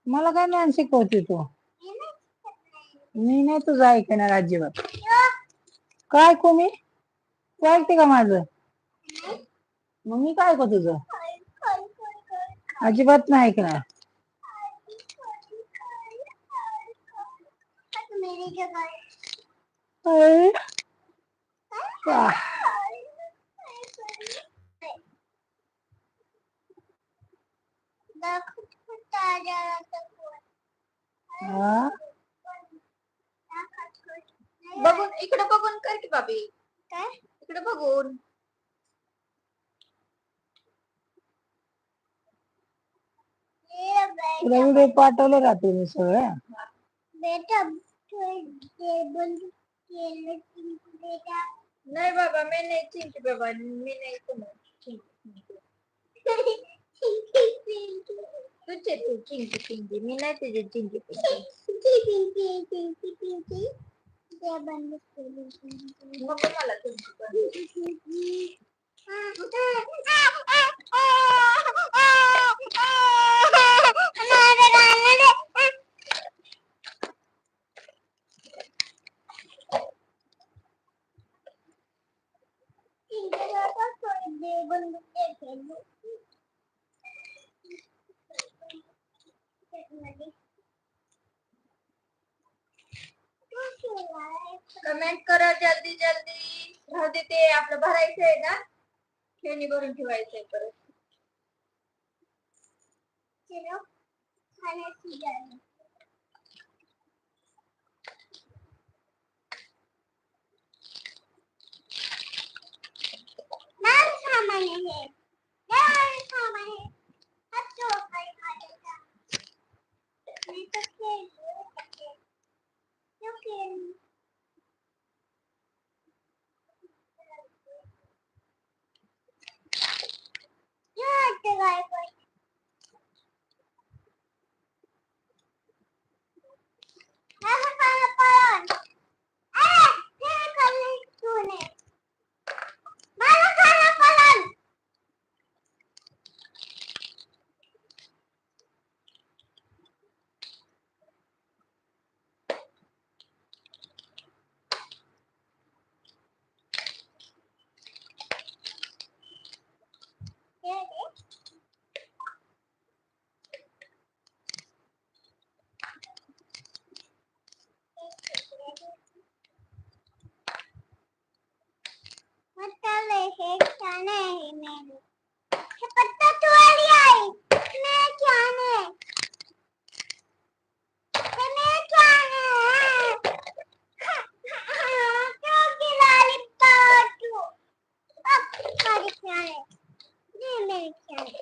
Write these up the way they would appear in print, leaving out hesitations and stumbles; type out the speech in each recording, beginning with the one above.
मला काय नाही शिकवते तू. मी नाही तुझं ऐकणार अजिबात. काय कोणी तू ऐकते का माझं? मग मी काय ऐकू तुझं? अजिबात नाही ऐकणार. अरे, आह. हा? बघून इकडे बघून कर की बाबी. काय इकडे बघून? तुला व्हिडिओ पाठवलं राहते मी सगळं. नाही बाबा मी नाही चिंकी बाबा मी नाही तुझे तू चिंकी पिंकी मी नाही तुझे चिंकी पिंकी नको मला तुझी कमेंट करा जल्दी जल्दी. राहू दे ते आपलं भरायचं आहे ना खेळणी भरून ठेवायचंय परत.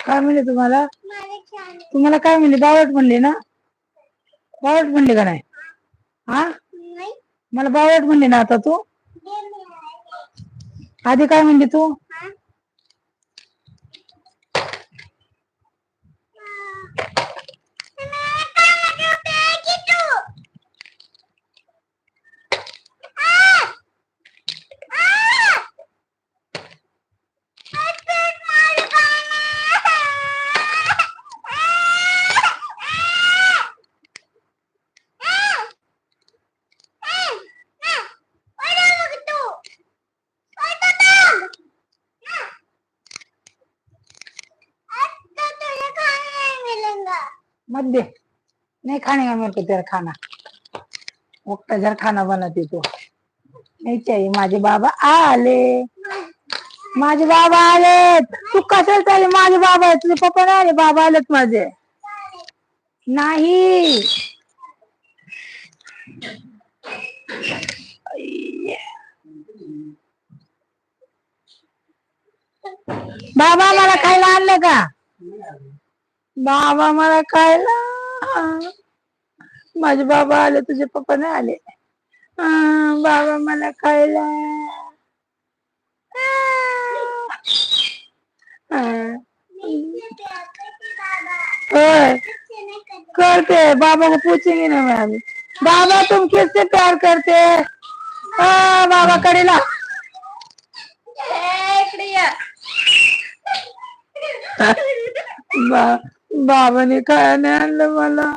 काय म्हणले तुम्हाला? तुम्हाला काय म्हणले? बावट म्हणले ना? बावट म्हणले का नाही? हा मला बावट म्हणले ना आता तू? आधी काय म्हणली तू? मत दे नहीं खाने का मेरे को तेरा खाना जर खाना बनाती तो नहीं चाहिए. माझे बाबा आले माझे बाबा आलेत. तू कशाला चालले? माझे बाबा तुझे पप्पा नाही आले. बाबा आलेत माझे. नाही बाबा मला खायला आणलं का? बाबा मला खायला. माझे बाबा आले तुझे पप्पा नाही आले. बाबा मला खायला. करते बाबा को पूछेंगे ना मैं अभी. बाबा तुम किससे प्यार करते? बाबा कडेला बाबाने खायला आणलं मला.